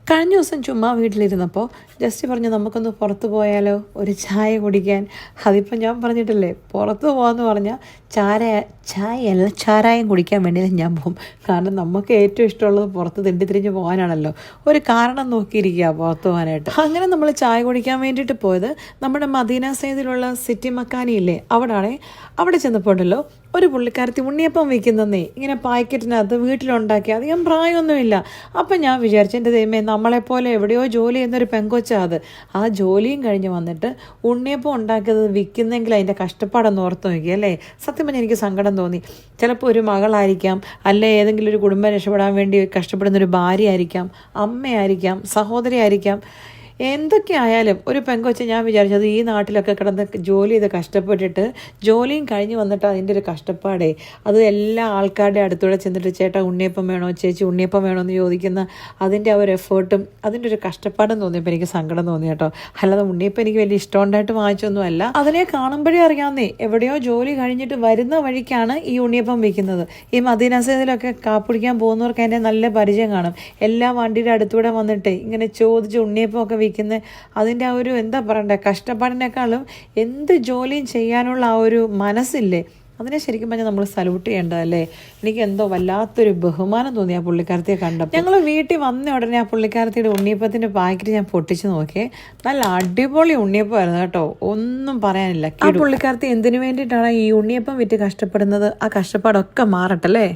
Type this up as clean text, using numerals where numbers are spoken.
കഴിഞ്ഞ ദിവസം ചുമ്മാ വീട്ടിലിരുന്നപ്പോൾ ജസ്റ്റ് പറഞ്ഞു നമുക്കൊന്ന് പുറത്ത് പോയാലോ, ഒരു ചായ കുടിക്കാൻ. അതിപ്പോൾ ഞാൻ പറഞ്ഞിട്ടില്ലേ, പുറത്ത് പോകാമെന്ന് പറഞ്ഞാൽ ചായയല്ല ചാരായം കുടിക്കാൻ വേണ്ടിയിട്ട് ഞാൻ പോകും. കാരണം നമുക്ക് ഏറ്റവും ഇഷ്ടമുള്ളത് പുറത്ത് തിരിഞ്ഞ് പോകാനാണല്ലോ. ഒരു കാരണം നോക്കിയിരിക്കുക പുറത്ത് പോകാനായിട്ട്. അങ്ങനെ നമ്മൾ ചായ കുടിക്കാൻ വേണ്ടിയിട്ട് പോയത് നമ്മുടെ മദീന സൈദിലുള്ള സിറ്റി മക്കാനിയില്ലേ, അവിടെ ചെന്നപ്പോണ്ടല്ലോ ഒരു പുള്ളിക്കാരത്തി ഉണ്ണിയപ്പം വയ്ക്കുന്നേ, ഇങ്ങനെ പാക്കറ്റിനകത്ത് വീട്ടിലുണ്ടാക്കി. അധികം പ്രായമൊന്നുമില്ല. അപ്പം ഞാൻ വിചാരിച്ചു, എൻ്റെ ദൈവമേ, നമ്മളെപ്പോലെ എവിടെയോ ജോലി ചെയ്യുന്നൊരു പെങ്കൊച്ചാ അത്. ആ ജോലിയും കഴിഞ്ഞ് വന്നിട്ട് ഉണ്ണിയപ്പം ഉണ്ടാക്കിയത് വിൽക്കുന്നെങ്കിൽ അതിൻ്റെ കഷ്ടപ്പാടൊന്ന് ഓർത്ത് നോക്കി അല്ലേ. സത്യം പറഞ്ഞാൽ എനിക്ക് സങ്കടം തോന്നി. ചിലപ്പോൾ ഒരു മകളായിരിക്കാം, അല്ലെ ഏതെങ്കിലും ഒരു കുടുംബം രക്ഷപ്പെടാൻ വേണ്ടി കഷ്ടപ്പെടുന്നൊരു ഭാര്യ ആയിരിക്കാം, അമ്മയായിരിക്കാം, സഹോദരി ആയിരിക്കാം. എന്തൊക്കെ ആയാലും ഒരു പെങ്കൊച്ച് ഞാൻ വിചാരിച്ചത് ഈ നാട്ടിലൊക്കെ കിടന്ന് ജോലി ചെയ്ത് കഷ്ടപ്പെട്ടിട്ട് ജോലിയും കഴിഞ്ഞ് വന്നിട്ട് അതിൻ്റെ ഒരു കഷ്ടപ്പാടേ, അത് എല്ലാ ആൾക്കാരുടെ അടുത്തൂടെ ചെന്നിട്ട് ചേട്ടാ ഉണ്ണിയപ്പം വേണോ, ചേച്ചി ഉണ്ണിയപ്പം വേണോ എന്ന് ചോദിക്കുന്ന അതിൻ്റെ ആ ഒരു എഫേർട്ടും അതിൻ്റെ ഒരു കഷ്ടപ്പാടും തോന്നിയപ്പോൾ എനിക്ക് സങ്കടം തോന്നി കേട്ടോ. അല്ലാതെ ഉണ്ണിയപ്പം എനിക്ക് വലിയ ഇഷ്ടമുണ്ടായിട്ട് വാങ്ങിച്ചൊന്നും അല്ല. അതിനെ കാണുമ്പോഴേ അറിയാമെന്നേ, എവിടെയോ ജോലി കഴിഞ്ഞിട്ട് വരുന്ന വഴിക്കാണ് ഈ ഉണ്ണിയപ്പം വിൽക്കുന്നത്. ഈ മദീന സൈദിലൊക്കെ കാപ്പിടിക്കാൻ പോകുന്നവർക്ക് അതിൻ്റെ നല്ല പരിചയം കാണും. എല്ലാ വണ്ടിയുടെ അടുത്തൂടെ വന്നിട്ട് ഇങ്ങനെ ചോദിച്ച് ഉണ്ണിയപ്പം ഒക്കെ അതിൻ്റെ ആ ഒരു എന്താ പറയണ്ടേ, കഷ്ടപ്പാടിനേക്കാളും എന്ത് ജോലിയും ചെയ്യാനുള്ള ആ ഒരു മനസ്സില്ലേ, അതിനെ ശരിക്കും പറഞ്ഞാൽ നമ്മൾ സല്യൂട്ട് ചെയ്യേണ്ടതല്ലേ. എനിക്ക് എന്തോ വല്ലാത്തൊരു ബഹുമാനം തോന്നി ആ പുള്ളിക്കാരത്തിയെ കണ്ടപ്പോൾ. ഞങ്ങൾ വീട്ടിൽ വന്ന ഉടനെ ആ പുള്ളിക്കാരത്തിയുടെ ഉണ്ണിയപ്പത്തിൻ്റെ പാക്കറ്റ് ഞാൻ പൊട്ടിച്ച് നോക്കിയേ. നല്ല അടിപൊളി ഉണ്ണിയപ്പമായിരുന്നു കേട്ടോ, ഒന്നും പറയാനില്ല. ആ പുള്ളിക്കാരത്തി എന്തിനു വേണ്ടിയിട്ടാണ് ഈ ഉണ്ണിയപ്പം വിറ്റ് കഷ്ടപ്പെടുന്നത്, ആ കഷ്ടപ്പാടൊക്കെ മാറട്ടല്ലേ.